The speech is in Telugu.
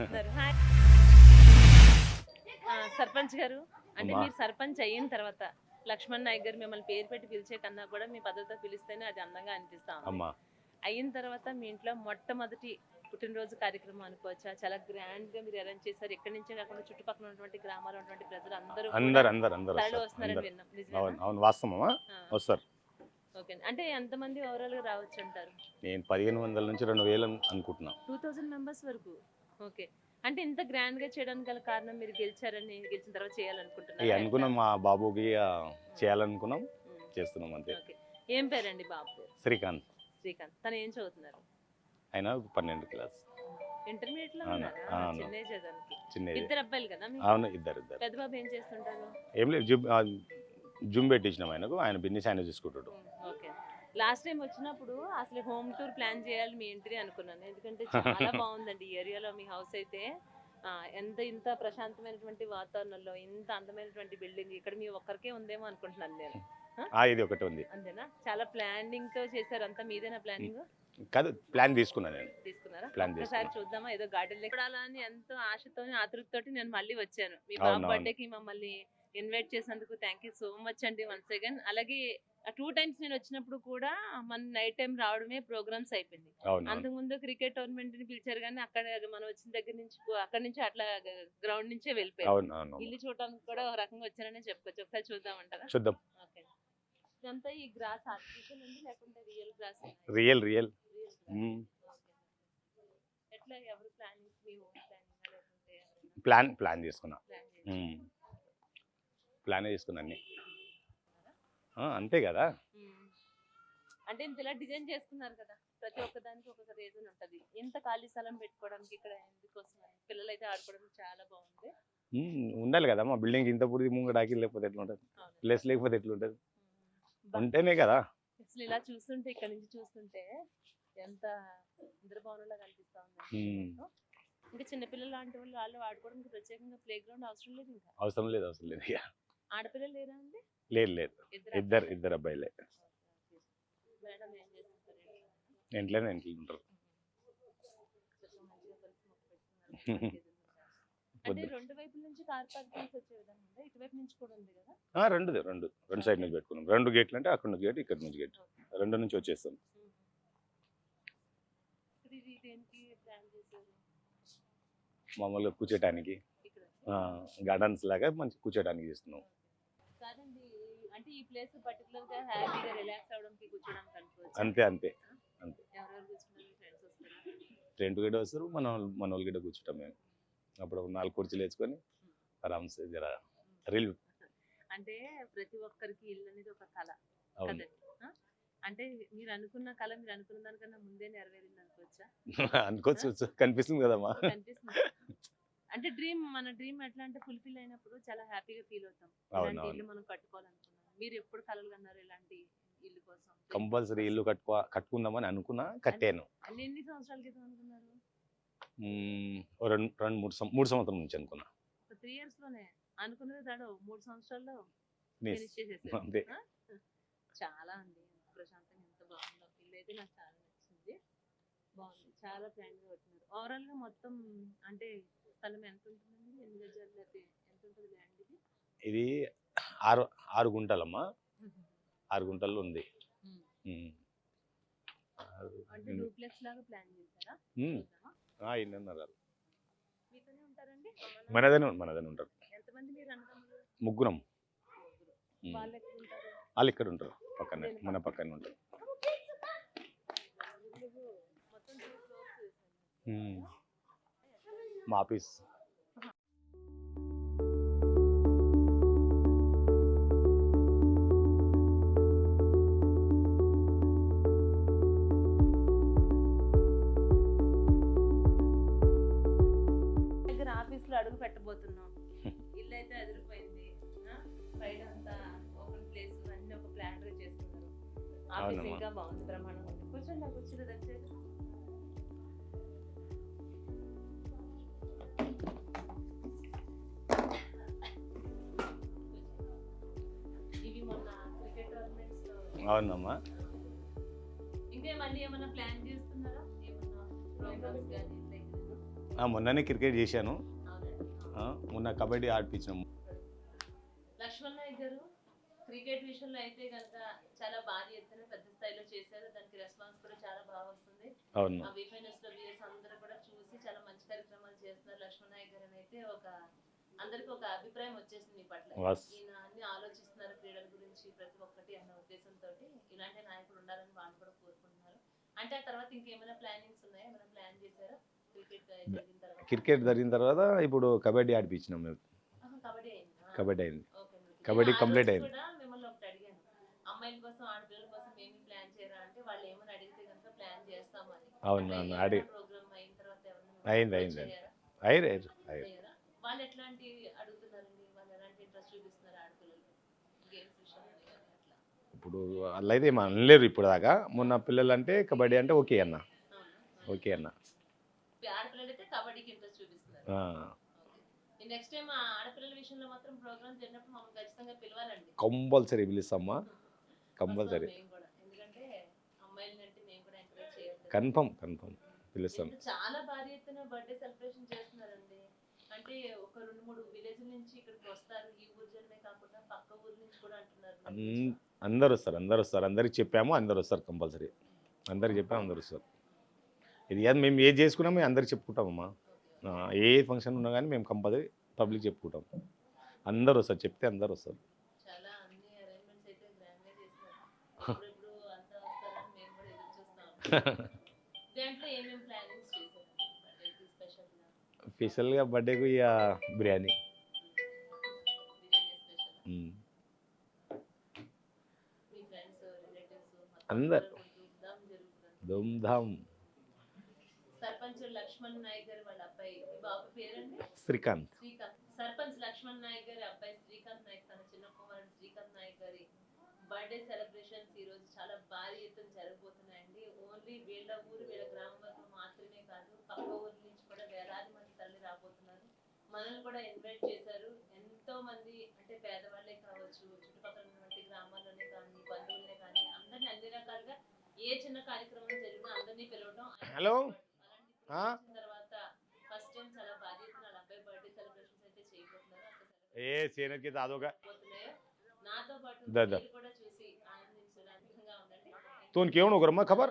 చెప్తున్నారు. హాయ్ సర్పంచ్ గారు, అంటే అమ్మా మీరు సర్పంచ్ అయిన తర్వాత లక్ష్మణ్ నాయక్ గారు మిమ్మల్ని పేరు పెట్టి పిలిచే కన్నా కూడా మీ పద్ధతితో పిలిస్తేనే అది అందంగా అనిపిస్తా ఉంది. అమ్మా అయిన తర్వాత మీ ఇంట్లో మొట్టమొదటి పుట్టినరోజు కార్యక్రమం అనుకోవచ్చా? చాలా గ్రాండ్ గా మీరు అరేంజ్ చేశారు. ఎక్కడి నుంచే కాకుండా చుట్టుపక్కల ఉన్నటువంటి గ్రామాల్లో ఉన్నటువంటి ప్రజలు అందరూ అందరు తరలి వస్తున్నారని విన్నాం. నిజమేనా? అవును వాస్తవమా వస్తారు. ఓకే. అంటే ఎంతమంది ఓవరాల్ గా రావచ్చు అంటారు? నేను 1500 నుంచి 2000 అనుకుంటున్నా. 2000 మెంబర్స్ వరకు. ఓకే. అంటే ఇంత గ్రాండ్ గా చేయడానికి గల కారణం మీరు గెలిచారని, గెలిచిన తర్వాత చేయాలనుకుంటున్నారు అనుకున్నాం మా బాబుకి చేయాలనుకున్నాం, చేస్తున్నాం అంతే. ఓకే. ఏం పేరండి బాబు పేరు? శ్రీకాంత్. శ్రీకాంత్. తను ఏం చదువుతున్నారు? ఆయన 12వ క్లాస్. ఇంటర్మీడియట్ లో అవును, ఉన్నారా? అవును. చిన్న ఏజ్ అతనికి. చిన్న ఇద్దరు అబ్బాయిలు కదా మీకు? అవును, ఇద్దరు. పెద్ద బాబు ఏం చేస్తుంటారు? ఏం లేదు, జుమ్ పెట్టించినాం ఆయనకు. ఆయన బిజినెస్ ఆయన చూసుకుంటాడు. ఓకే. లాస్ట్ టైం వచ్చినప్పుడు అసలు హోమ్ టూర్ ప్లాన్ చేయాలి మీ ఇంటిని అనుకున్నాను. ఎందుకంటే చాలా బాగుందండి ఈ ఏరియాలో మీ హౌస్ అయితే. ఇంత ప్రశాంతమైనటువంటి వాతావరణంలో ఇంత అందమైనటువంటి బిల్డింగ్ ఇక్కడ మీ ఒక్కరికే ఉందేమో అనుకుంటున్నాను నేను. ఇది ఒకటి ఉంది. అంతేనా? చాలా ప్లానింగ్ తో చేశారు. అంతా మీదేనా ప్లానింగ్? కాదు, ప్లాన్ తీసుకున్నాను నేను. తీసుకున్నారా? ప్లాన్ ఒకసారి చూద్దామా? ఏదో గార్డెన్ చూడాలని ఎంతో ఆశతో ఆతృతతోటి నేను మళ్ళీ వచ్చాను. మీ బాబు బర్త్డేకి మమ్మల్ని ఇన్వైట్ చేసినందుకు థ్యాంక్ యూ సో మచ్ అండి వన్స్ అగైన్. అలాగే 2 times నేను వచ్చినప్పుడు కూడా మన నైట్ టైం రావడమే ప్రోగ్రామ్స్ అయిపోయింది. అంతకుముందు క్రికెట్ టోర్నమెంట్ ని పిలిచారు కానీ అక్కడ మనం వచ్చిన దగ్గర నుంచి అక్కడ నుంచి అట్లా గ్రౌండ్ నుంచే వెళ్ళిపోయారు. ఇల్లు చూడడానికి కూడా ఒక రకంగా వచ్చారనే చెప్పుకోవచ్చు. ఒకసారి చూద్దామంటారా? చూద్దాం. ఓకే. ఇదంతా ఈ గ్రాస్ ఆర్టిఫిషియల్ ఉంది లేకుంటే రియల్ గ్రాస్? రియల్. ఎట్లా ఎవరు ప్లానింగ్? మీ ఓన్ ప్లానింగ్ లేకుంటే ప్లాన్ చేసుకున్నా. ప్లానే చేసుకున్నా అన్ని. అంతే కదా. అంటే ఇంత ఇలా డిజైన్ చేసుకున్నారు కదా, ప్రతి ఒక్క దానికి ఒక్కొక్క రీజన్ ఉంటది. ఇంత ఖాళీ స్థలం పెట్టుకోవడానికి ఇక్కడ ఎందుకోసం? పిల్లలు అయితే ఆడుకోవడానికి చాలా బాగుంది. ఉండాలి కదా మా బిల్డింగ్ ఇంత పూర్తి ముంగడాకి, లేకపోతే ఎట్లా ఉంటుంది? ప్లేస్ లేకపోతే ఎట్లా ఉంటుంది? ఉంటేనే కదా. అసలు ఇలా చూస్తుంటే ఇక్కడ నుంచి చూస్తుంటే ఎంత ఇంద్రభవనంలా కనిపిస్తా ఉంది. ఇంకా చిన్నపిల్లలు లాంటి వాళ్ళు ఆడుకోవడానికి ప్రత్యేకంగా ప్లే గ్రౌండ్ అవసరం లేదు. ఇంకా అవసరం లేదు. ఆడపిల్లలు లేరా అండి? లేదు. ఇద్దరు అబ్బాయిలే. మేడం ఏం చేస్తుంటారు? ఇంట్లోనే ఉంటారు. అంటే రెండు వైపుల నుంచి కార్ పార్కింగ్స్ వచ్చే విధంగా ఉందా? ఇటువైపు నుంచి కూడా ఉంది కదా? రెండు సైడ్ నుంచి పెట్టుకున్నాం. 2 గేట్లు అంటే అక్కడ నుంచి గేట్, ఇక్కడ నుంచి గేట్, 2 నుంచి వచ్చేస్తాం. మామూలుగా కూర్చోటానికి గార్డెన్స్ లాగా మంచి కూర్చోటానికి చేస్తున్నాం. కాదండి, అంటే ఈ ప్లేస్ పర్టికులర్ గా హ్యాపీగా రిలాక్స్ అవడానికి కూర్చోడానికి అనుకోవచ్చు. అంతే. ఎవరెవరు కూర్చున్నారు? ఫ్రెండ్స్ వస్తారా? ఫ్రెండ్ గిட்ட వస్తారు, మన వాళ్ళు గిట్ట కూర్చుంటాం మేము. అప్పుడు 4 కుర్చీలు వేసుకొని ఆరామ్సే జర రిలీఫ్. అంటే ప్రతి ఒక్కరికి ఇల్లు అనేది ఒక కళ కదండి. అంటే మీరు అనుకున్న కళ మీరు అనుకున్న దానికన్నా ముందే నెరవేరింది అనుకోవచ్చా? అనుకోవచ్చు, కనిపిస్తుంది కదమ్మా. కనిపిస్తుంది. అంటే మన డ్రీమ్ ఎట్లా అంటే ఫుల్ఫిల్ అయినప్పుడు చాలా హ్యాపీగా ఫీల్ అవుతాం. ఇలాంటి ఇల్లు మనం కట్టుకోవాలనుకున్నాం. మీరు ఎప్పుడు కలలు కన్నారు ఇలాంటి ఇల్లు కోసం? కంపల్సరీ ఇల్లు కట్టుకుందామని అనుకున్నా, కట్టాను. ఎన్ని సంవత్సరాల క్రితం అనుకున్నారు? 3 సంవత్సరం నుంచి అనుకున్నా. 3 years లోనే అనుకున్నది తడు 3 సంవత్సరాల్లో ఫినిష్ చేసేసారు. అంతే. చాలా అండి, ప్రశాంతంగా ఎంత బాగుందో ఇల్లు అయితే. నాకు చాలా నచ్చింది. బాగుంది, చాలా ప్లాన్ గా కట్టినారు. ఓవరాల్ గా మొత్తం అంటే స్థలం ఎంత ఉంటుందండి? ఎన్ని గజాలు ఎంత ఉంటుంది ల్యాండ్ ఇది? ఇది 6 గుంటలమ్మా. 6 గుంటల్లో ఉంది. అంటే డూప్లెక్స్ లాగా ప్లాన్ చేశారా? మీతోనే ఉంటారండి? మనదనే ఉంటారు. ఎంతమంది మీరు అన్నదమ్ములు? ముగ్గురం. వాళ్ళు ఎక్కడ ఉంటారు? వాళ్ళు ఇక్కడ ఉంటారు, పక్కనే, మన పక్కనే ఉంటారు. మొత్తం 2 floors చేశారు. మా ఆఫీస్. ఆఫీస్ లో అడుగు పెట్టబోతున్నాం. ఇల్లు అయితే అదిరిపోయింది. బయట అంతా ఓపెన్ ప్లేస్ అన్ని ఒక ప్లాన్ గా చేసుకున్నారు. ఆఫీస్ ఇంకా బాగుంది, బ్రహ్మాండంగా ఉంది. కూర్చోండి, నాకు కూర్చోండి దయచేసి. ఇవి మొన్న క్రికెట్ టోర్నమెంట్స్ లో. అవునమ్మా. ఇంకా మళ్ళీ ఏమన్నా ప్లాన్ చేస్తున్నారా? ఏమన్నా ప్రోగ్రామ్స్ కానీ మొన్ననే క్రికెట్ చేశాను. అవునండి. మొన్న కబడ్డీ ఆడిపించినాము. లక్ష్మణ్ నాయక్ గారు క్రికెట్ విషయంలో అయితే కనుక చాలా భారీ ఎత్తున పెద్ద స్థాయిలో చేశారు. దానికి రెస్పాన్స్ కూడా చాలా బాగా వస్తుంది. అవును. ఆ విఫైనల్స్ లో వ్యూయర్స్ అందరూ కూడా చూసి చాలా మంచి కార్యక్రమాలు చేస్తున్నారు లక్ష్మణ్ నాయక్ గారు అని అయితే అందరికి ఒక అభిప్రాయం వచ్చేసింది మీ పట్ల. వాస్. ఈయన అన్ని ఆలోచిస్తున్నారు క్రీడల గురించి ప్రతి ఒక్కటి అన్న ఉద్దేశంతో ఇలాంటి నాయకుడు ఉండాలని వాళ్ళు కూడా కోరుకుంటున్నారు. అంటే ఆ తర్వాత ఇంకేమైనా ప్లానింగ్స్ ఉన్నాయా? ఏమైనా ప్లాన్ చేశారా క్రికెట్ జరిగిన తర్వాత? క్రికెట్ జరిగిన తర్వాత ఇప్పుడు కబడ్డీ ఆడిపించినాం మేము. కబడ్డీ అయిందా? కబడ్డీ అయింది. ఓకే. కబడ్డీ నేను ఆ కంప్లీట్ రోజు అయింది. కూడా మిమ్మల్ని ఒకటి అడిగాను. అమ్మాయిల కోసం ఆడపిల్లల కోసం ఏమి ప్లాన్ చేయరా అంటే వాళ్ళు ఏమని అడిగితే కనుక ప్లాన్ చేస్తామని. అవును, అట్లా అవును. ఏమైనా ప్రోగ్రామ్ అయిన తర్వాత ఎవరైనా అయింది, approach అయింది. అయ్యారా? అయ్యారు. అయ్యారా? వాళ్ళు ఎట్లాంటి అడుగుతున్నారండి? వాళ్ళు ఎలాంటి ఇంట్రెస్ట్ చూపిస్తున్నారు ఆడపిల్లలు గేమ్స్ విషయంలో కానీ అట్లా? ఇప్పుడు వాళ్ళైతే ఏం అనలేరు ఇప్పుడు దాకా. మొన్న పిల్లలు అంటే కబడ్డీ అంటే ఓకే అన్న. అవునా? ఓకే అన్న. ఆడపిల్లలు అయితే కబడ్డీకి ఇంట్రెస్ట్ చూపిస్తున్నారు. ఆ, ఓకే. నెక్స్ట్ టైం ఆడపిల్లల విషయంలో మాత్రం ప్రోగ్రామ్ జరిగినప్పుడు మమ్మల్ని ఖచ్చితంగా పిలవాలండి. కంపల్సరీ పిలుస్తామ్మా, వస్తాం కంపల్సరీ. మేము కూడా. ఎందుకంటే అమ్మాయిలని అంటే మేము కూడా ఎంకరేజ్ చేయాలి కదా. కన్ఫర్మ్ పిలుస్తాం. ఇప్పుడు చాలా భారీ ఎత్తున బర్త్డే సెలబ్రేషన్ చేస్తున్నారండి. అంటే ఒక 2-3 విలేజ్ నుంచి ఇక్కడికి వస్తారు. ఈ ఊరు జనమే కాకుండా పక్క ఊరు నుంచి కూడా అంటున్నారు. అందరు వస్తారు. అందరికి చెప్పాము, అందరు వస్తారు కంపల్సరీ. అందరికి చెప్పాము, అందరు వస్తారు. ఇది కాదు, మేము ఏది చేసుకున్నామో మేము అందరికి చెప్పుకుంటామమ్మా. ఏ ఫంక్షన్ ఉన్నా కానీ మేము కంపల్సరీ పబ్లిక్ చెప్పుకుంటాం. అందరు వస్తారు, చెప్తే అందరు వస్తారు. చాలా అన్ని అరేంజ్మెంట్స్ అయితే గ్రాండ్ గా చేస్తున్నారు. ఇప్పుడు అంతా వస్తారని మేము కూడా ఎదురు చూస్తాం. దాంట్లో ఏమేమి ప్లానింగ్స్ చేశారు బర్త్డేకి స్పెషల్ గా? స్పెషల్గా బర్త్డేకు ఇక బిర్యానీ. బిర్యానీ స్పెషల్. మీ ఫ్రెండ్స్ రిలేటివ్స్ అందరు జరుగుతుంది. ధూమ్ధామ్. సర్పంచ్ లక్ష్మణ్ నాయక్ గారి వాళ్ళ అబ్బాయి, మీ బాబు పేరండి? శ్రీకాంత్. శ్రీకాంత్. సర్పంచ్ లక్ష్మణ్ నాయక్ గారి అబ్బాయి శ్రీకాంత్ నాయక్, తన చిన్న కుమారుడు శ్రీకాంత్ నాయక్ గారి బర్త్డే సెలబ్రేషన్స్ ఈ రోజు చాలా భారీ ఎత్తున జరగబోతున్నాయండి. ఓన్లీ వీళ్ళ ఊరు వీళ్ళ గ్రామం వరకు మాత్రమే కాదు, పక్క ఊరు నుంచి కూడా వేలాది మంది తరలి రాబోతున్నారు. మనల్ని కూడా ఇన్వైట్ చేశారు. ఎంతో మంది అంటే పేదవాళ్ళే కావచ్చు, చుట్టుపక్కల ఉన్నటువంటి గ్రామాల్లోనే కానీ, బంధువులనే కానీ అందరినీ అన్ని రకాలుగా ఏ చిన్న కార్యక్రమం జరిగినా అందరినీ పిలవడం. హలో. అలాంటి తర్వాత ఫస్ట్ టైం చాలా భారీ ఎత్తున వాళ్ళ అబ్బాయి బర్త్డే సెలబ్రేషన్స్ అయితే చేయబోతున్నారు. సేనకి దాదోగా నాతో పాటు दादा మీరు కూడా చూసి ఆనందించడానికి ఉండండి. तो उनके खबर